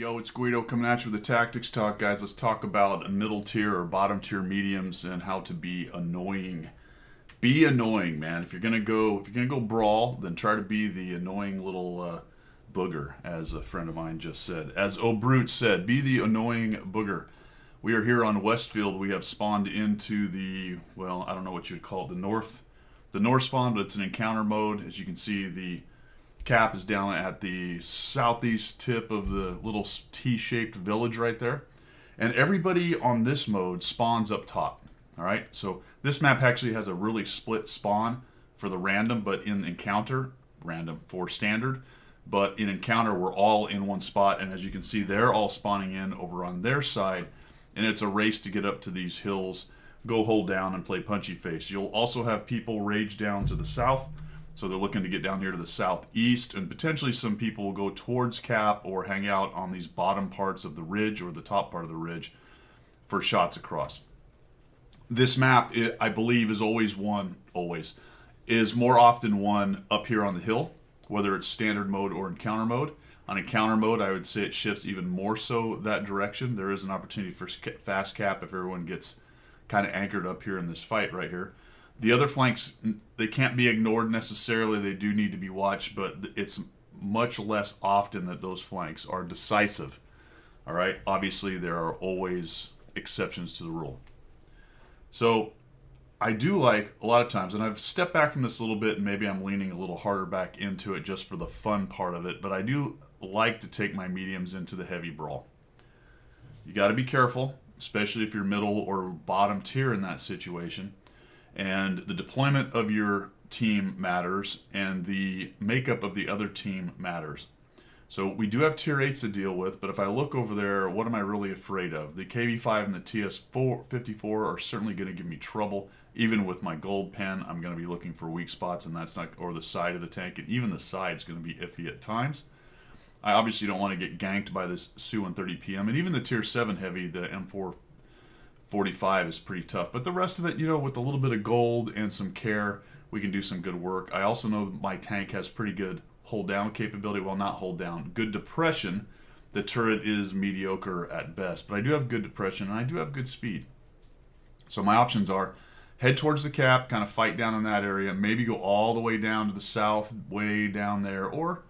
Yo, it's Guido coming at you with the Tactics Talk, guys. Let's talk about middle tier or bottom tier mediums and how to be annoying. Be annoying, man. If you're gonna go brawl, then try to be the annoying little booger, as a friend of mine just said. As O'Brute said, be the annoying booger. We are here on Westfield. We have spawned into the, well, I don't know what you'd call it, the north spawn, but it's an encounter mode. As you can see, the cap is down at the southeast tip of the little T-shaped village right there. And everybody on this mode spawns up top. All right, so this map actually has a really split spawn for the random, but in encounter, random for standard. But in encounter, we're all in one spot. And as you can see, they're all spawning in over on their side. And it's a race to get up to these hills, go hold down and play punchy face. You'll also have people rage down to the south. So they're looking to get down here to the southeast, and potentially some people will go towards cap or hang out on these bottom parts of the ridge or the top part of the ridge for shots across. This map, I believe, is is more often won up here on the hill, whether it's standard mode or encounter mode. On encounter mode, I would say it shifts even more so that direction. There is an opportunity for fast cap if everyone gets kind of anchored up here in this fight right here. The other flanks, they can't be ignored necessarily. They do need to be watched, but it's much less often that those flanks are decisive. All right? Obviously, there are always exceptions to the rule. So I do like, a lot of times, and I've stepped back from this a little bit, and maybe I'm leaning a little harder back into it just for the fun part of it, but I do like to take my mediums into the heavy brawl. You got to be careful, especially if you're middle or bottom tier in that situation. And the deployment of your team matters, and the makeup of the other team matters. So we do have tier 8s to deal with, but if I look over there, what am I really afraid of? The KV-5 and the TS-54 are certainly going to give me trouble. Even with my gold pen, I'm going to be looking for weak spots, and that's not, or the side of the tank, and even the side's going to be iffy at times. I obviously don't want to get ganked by this Su-130 PM, and even the tier 7 heavy, the M445 is pretty tough. But the rest of it, with a little bit of gold and some care, we can do some good work. I also know that my tank has pretty good hold down capability. Well, not hold down, good depression. The turret is mediocre at best, but I do have good depression and I do have good speed. So my options are head towards the cap, kind of fight down in that area, maybe go all the way down to the south, way down there, or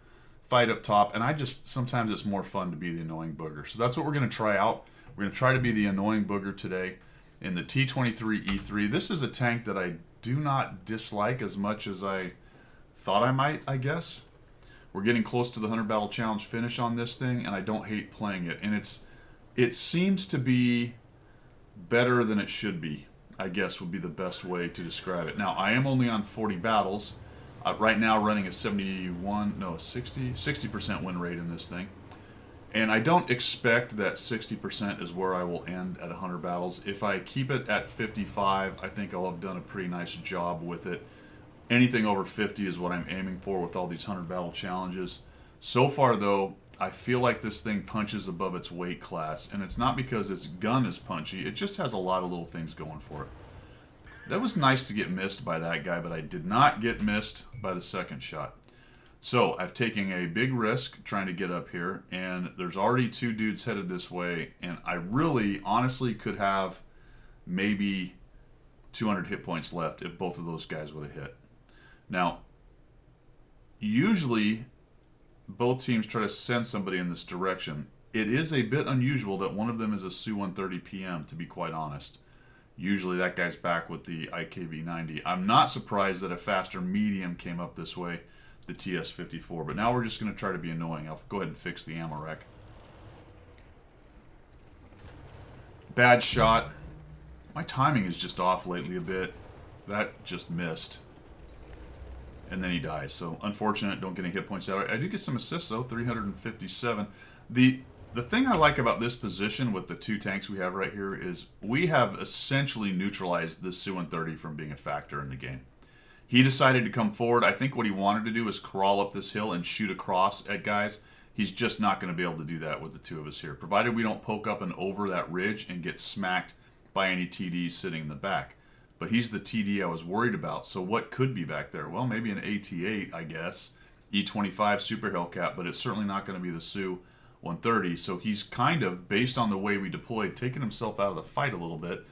fight up top. And sometimes it's more fun to be the annoying booger. So that's what we're going to try out. We're going to try to be the annoying booger today in the T-23E3. This is a tank that I do not dislike as much as I thought I might, I guess. We're getting close to the 100 Battle Challenge finish on this thing, and I don't hate playing it. And it seems to be better than it should be, I guess would be the best way to describe it. Now, I am only on 40 battles. Right now running a 60% win rate in this thing. And I don't expect that 60% is where I will end at 100 battles. If I keep it at 55, I think I'll have done a pretty nice job with it. Anything over 50 is what I'm aiming for with all these 100 battle challenges. So far, though, I feel like this thing punches above its weight class. And it's not because its gun is punchy. It just has a lot of little things going for it. That was nice to get missed by that guy, but I did not get missed by the second shot. So I've taken a big risk trying to get up here, and there's already two dudes headed this way, and I really, honestly, could have maybe 200 hit points left if both of those guys would have hit. Now, usually, both teams try to send somebody in this direction. It is a bit unusual that one of them is a Su-130 PM, to be quite honest. Usually that guy's back with the IKV-90. I'm not surprised that a faster medium came up this way, the TS-54, but now we're just going to try to be annoying. I'll go ahead and fix the ammo rack. Bad shot. My timing is just off lately a bit. That just missed. And then he dies. So unfortunate, don't get any hit points out. I do get some assists though, 357. The thing I like about this position with the two tanks we have right here is we have essentially neutralized this Su-130 from being a factor in the game. He decided to come forward. I think what he wanted to do is crawl up this hill and shoot across at guys. He's just not going to be able to do that with the two of us here, provided we don't poke up and over that ridge and get smacked by any TDs sitting in the back. But he's the TD I was worried about. So what could be back there? Well, maybe an AT-8, I guess. E-25 Super Hellcat, but it's certainly not going to be the Su. 130. So he's kind of, based on the way we deployed, taking himself out of the fight a little bit.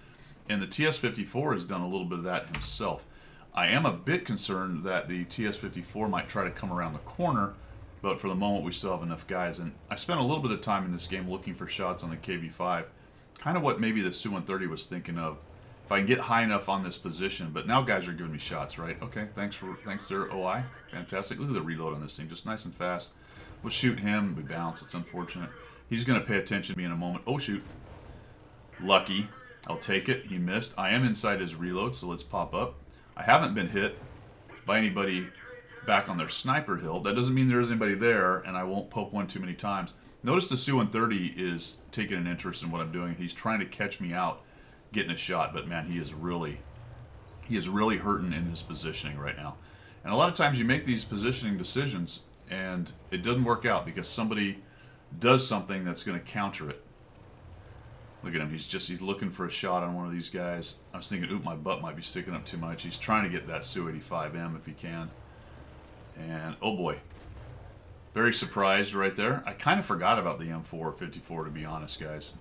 And the TS-54 has done a little bit of that himself. I am a bit concerned that the TS-54 might try to come around the corner, but for the moment we still have enough guys. And I spent a little bit of time in this game looking for shots on the KV-5. Kind of what maybe the Su-130 was thinking of. If I can get high enough on this position, but now guys are giving me shots, right? Okay, thanks there, OI. Fantastic. Look at the reload on this thing, just nice and fast. We'll shoot him, we bounce, it's unfortunate. He's gonna pay attention to me in a moment. Oh shoot. Lucky. I'll take it. He missed. I am inside his reload, so let's pop up. I haven't been hit by anybody back on their sniper hill. That doesn't mean there isn't anybody there, and I won't poke one too many times. Notice the Su-130 is taking an interest in what I'm doing. He's trying to catch me out, getting a shot, but man, he is really hurting in his positioning right now. And a lot of times you make these positioning decisions, and it doesn't work out because somebody does something that's going to counter it. Look at him. He's looking for a shot on one of these guys. I was thinking, oop, my butt might be sticking up too much. He's trying to get that Su-85M if he can. And, oh boy. Very surprised right there. I kind of forgot about the M454, to be honest, guys.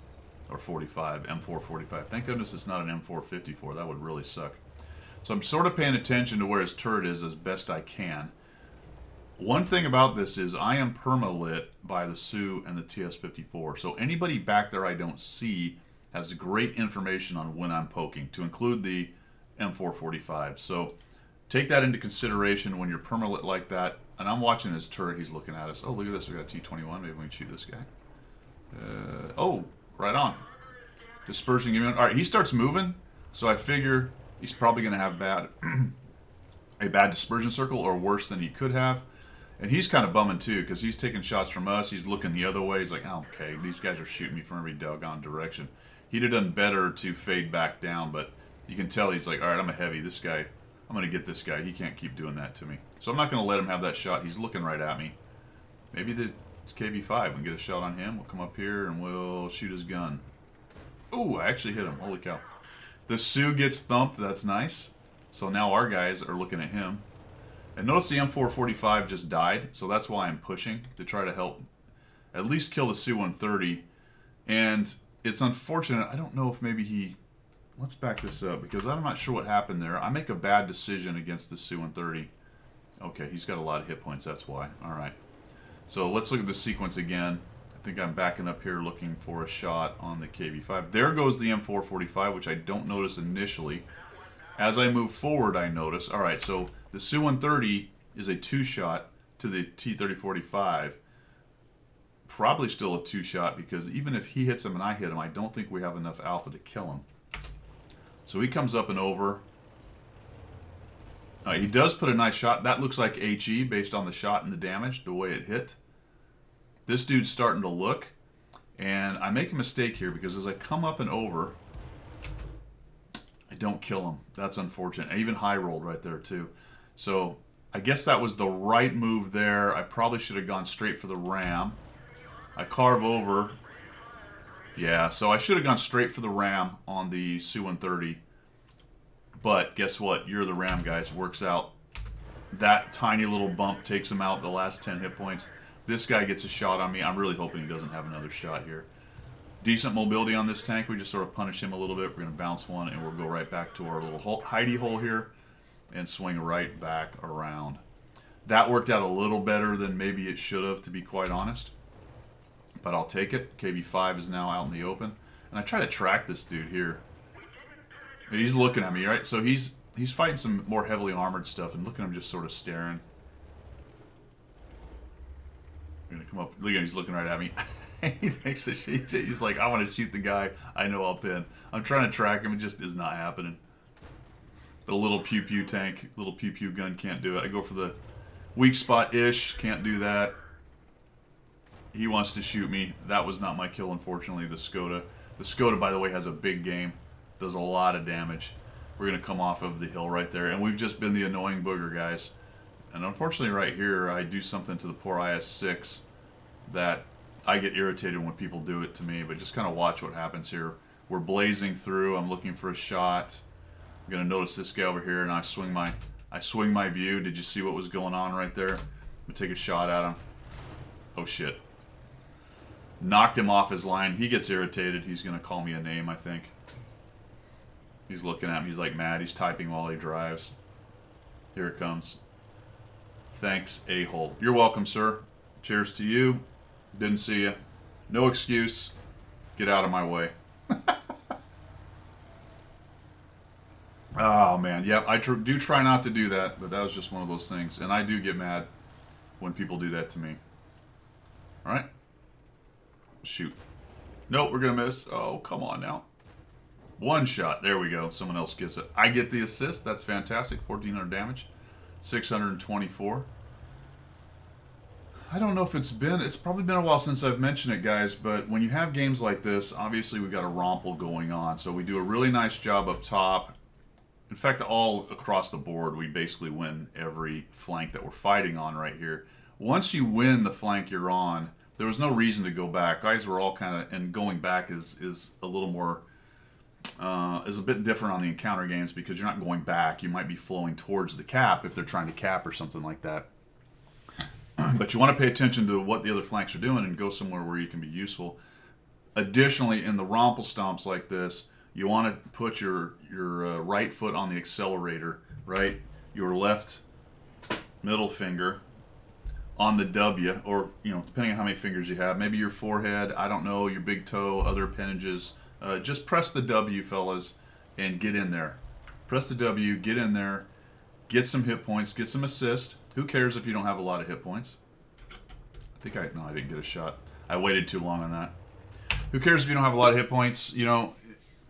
Or 45, M445. Thank goodness it's not an M454. That would really suck. So I'm sort of paying attention to where his turret is as best I can. One thing about this is I am perma-lit by the Su and the TS-54. So anybody back there I don't see has great information on when I'm poking, to include the M445. So take that into consideration when you're perma-lit like that. And I'm watching his turret. He's looking at us. Oh, look at this. We got a T-21. Maybe we can shoot this guy. Oh, right on. Dispersion. All right, he starts moving. So I figure he's probably going to have a bad dispersion circle, or worse than he could have. And he's kind of bumming too, because he's taking shots from us. He's looking the other way. He's like, oh, okay, these guys are shooting me from every doggone direction. He'd have done better to fade back down, but you can tell he's like, all right, I'm a heavy. This guy, I'm going to get this guy. He can't keep doing that to me. So I'm not going to let him have that shot. He's looking right at me. Maybe the KV-5. We can get a shot on him. We'll come up here and we'll shoot his gun. Ooh, I actually hit him. Holy cow. The Su gets thumped. That's nice. So now our guys are looking at him. And notice the M445 just died, so that's why I'm pushing, to try to help at least kill the Su-130. And it's unfortunate. I don't know if maybe he... Let's back this up, because I'm not sure what happened there. I make a bad decision against the Su-130. Okay, he's got a lot of hit points, that's why. All right. So let's look at the sequence again. I think I'm backing up here looking for a shot on the KV-5. There goes the M445, which I don't notice initially. As I move forward, I notice. All right, so the Su-130 is a two-shot to the T-3045. Probably still a two-shot, because even if he hits him and I hit him, I don't think we have enough alpha to kill him. So he comes up and over. He does put a nice shot. That looks like HE based on the shot and the damage, the way it hit. This dude's starting to look. And I make a mistake here, because as I come up and over, I don't kill him. That's unfortunate. I even high rolled right there too. So I guess that was the right move there. I probably should have gone straight for the ram. I carve over. Yeah, so I should have gone straight for the ram on the Su-130. But guess what? You're the ram, guys. Works out. That tiny little bump takes him out the last 10 hit points. This guy gets a shot on me. I'm really hoping he doesn't have another shot here. Decent mobility on this tank. We just sort of punish him a little bit. We're going to bounce one, and we'll go right back to our little hidey hole here and swing right back around. That worked out a little better than maybe it should have, to be quite honest. But I'll take it. KV-5 is now out in the open. And I try to track this dude here. He's looking at me, right? So he's fighting some more heavily armored stuff, and look at him just sort of staring. I'm going to come up. Look at him. He's looking right at me. He takes a sheet. He's like, I want to shoot the guy I know I'll pin. I'm trying to track him. It just is not happening. The little pew-pew tank, little pew-pew gun can't do it. I go for the weak spot-ish. Can't do that. He wants to shoot me. That was not my kill, unfortunately, the Skoda. The Skoda, by the way, has a big game. Does a lot of damage. We're going to come off of the hill right there. And we've just been the annoying booger, guys. And unfortunately, right here, I do something to the poor IS-6 that... I get irritated when people do it to me, but just kind of watch what happens here. We're blazing through. I'm looking for a shot. I'm gonna notice this guy over here, and I swing my view. Did you see what was going on right there? I'm gonna take a shot at him. Oh shit! Knocked him off his line. He gets irritated. He's going to call me a name, I think. He's looking at me. He's like mad. He's typing while he drives. Here it comes. Thanks, a-hole. You're welcome, sir. Cheers to you. Didn't see you. No excuse. Get out of my way. Oh, man. Yep, I do try not to do that, but that was just one of those things. And I do get mad when people do that to me. All right. Shoot. Nope, we're going to miss. Oh, come on now. One shot. There we go. Someone else gets it. I get the assist. That's fantastic. 1,400 damage. 624. I don't know if it's probably been a while since I've mentioned it, guys, but when you have games like this, obviously we've got a romple going on. So we do a really nice job up top. In fact, all across the board, we basically win every flank that we're fighting on right here. Once you win the flank you're on, there was no reason to go back. Guys were all kind of, and going back is a little more, is a bit different on the encounter games because you're not going back. You might be flowing towards the cap if they're trying to cap or something like that. But you want to pay attention to what the other flanks are doing and go somewhere where you can be useful. Additionally, in the romple stomps like this, you want to put your right foot on the accelerator, right? Your left middle finger on the W, or depending on how many fingers you have, maybe your forehead, I don't know, your big toe, other appendages. Just press the W, fellas, and get in there. Press the W, get in there, get some hit points, get some assist. Who cares if you don't have a lot of hit points? I didn't get a shot. I waited too long on that. Who cares if you don't have a lot of hit points?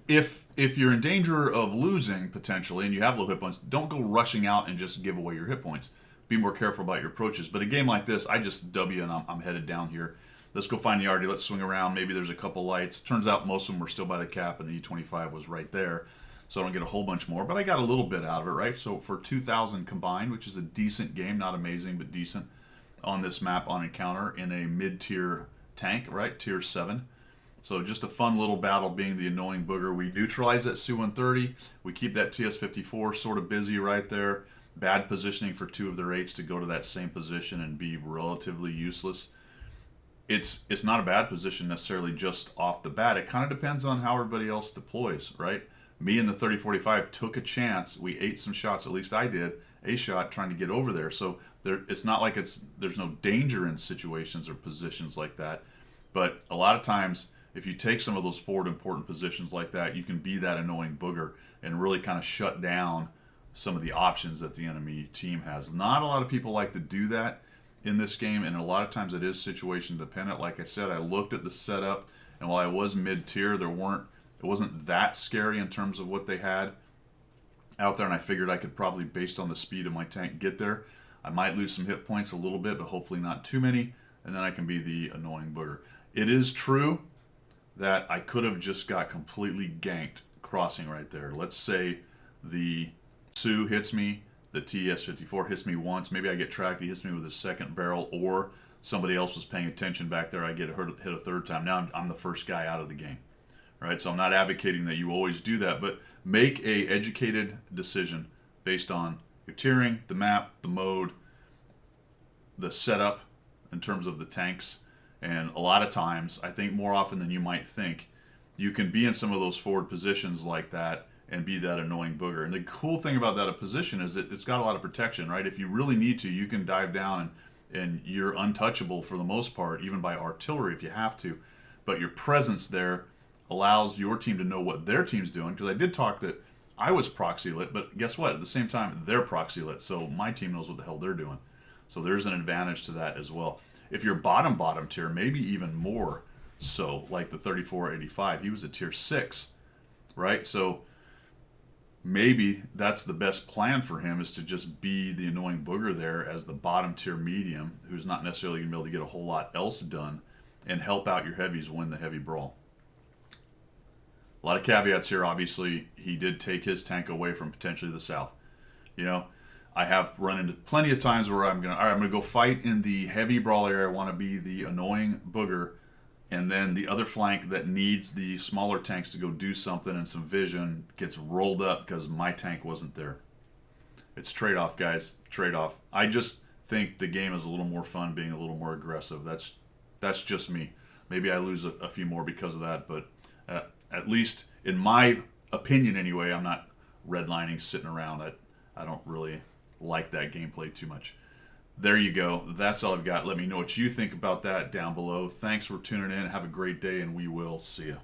If you're in danger of losing potentially and you have low hit points, don't go rushing out and just give away your hit points. Be more careful about your approaches. But a game like this, I just W and I'm headed down here. Let's go find the RD. Let's swing around. Maybe there's a couple lights. Turns out most of them were still by the cap and the E25 was right there. So I don't get a whole bunch more. But I got a little bit out of it, right? So for 2,000 combined, which is a decent game, not amazing, but decent on this map on encounter in a mid-tier tank, right? Tier 7. So just a fun little battle being the annoying booger. We neutralize that Su-130. We keep that TS-54 sort of busy right there. Bad positioning for 2 of their 8s to go to that same position and be relatively useless. It's not a bad position necessarily just off the bat. It kind of depends on how everybody else deploys, right? Me and the 30-45 took a chance. We ate some shots, at least I did, a shot trying to get over there. So it's not like there's no danger in situations or positions like that. But a lot of times, if you take some of those forward important positions like that, you can be that annoying booger and really kind of shut down some of the options that the enemy team has. Not a lot of people like to do that in this game, and a lot of times it is situation dependent. Like I said, I looked at the setup, and while I was mid-tier, it wasn't that scary in terms of what they had out there, and I figured I could probably, based on the speed of my tank, get there. I might lose some hit points a little bit, but hopefully not too many, and then I can be the annoying booger. It is true that I could have just got completely ganked crossing right there. Let's say the Su hits me, the TS-54 hits me once, maybe I get tracked, he hits me with his second barrel, or somebody else was paying attention back there, I get hit a third time. Now I'm the first guy out of the game. Right? So I'm not advocating that you always do that, but make a educated decision based on your tiering, the map, the mode, the setup in terms of the tanks. And a lot of times, I think more often than you might think, you can be in some of those forward positions like that and be that annoying booger. And the cool thing about that position is that it's got a lot of protection, right? If you really need to, you can dive down and you're untouchable for the most part, even by artillery if you have to. But your presence there allows your team to know what their team's doing, because I did talk that I was proxy lit, but guess what? At the same time, they're proxy lit, so my team knows what the hell they're doing. So there's an advantage to that as well. If you're bottom tier, maybe even more so, like the 3485, he was a tier 6, right? So maybe that's the best plan for him, is to just be the annoying booger there as the bottom tier medium, who's not necessarily going to be able to get a whole lot else done, and help out your heavies win the heavy brawl. A lot of caveats here. Obviously, he did take his tank away from potentially the south. I have run into plenty of times where I'm gonna go fight in the heavy brawl area. I want to be the annoying booger, and then the other flank that needs the smaller tanks to go do something and some vision gets rolled up because my tank wasn't there. It's trade-off, guys. Trade-off. I just think the game is a little more fun being a little more aggressive. That's just me. Maybe I lose a few more because of that, but at least in my opinion anyway, I'm not redlining, sitting around. I don't really like that gameplay too much. There you go. That's all I've got. Let me know what you think about that down below. Thanks for tuning in. Have a great day, and we will see you.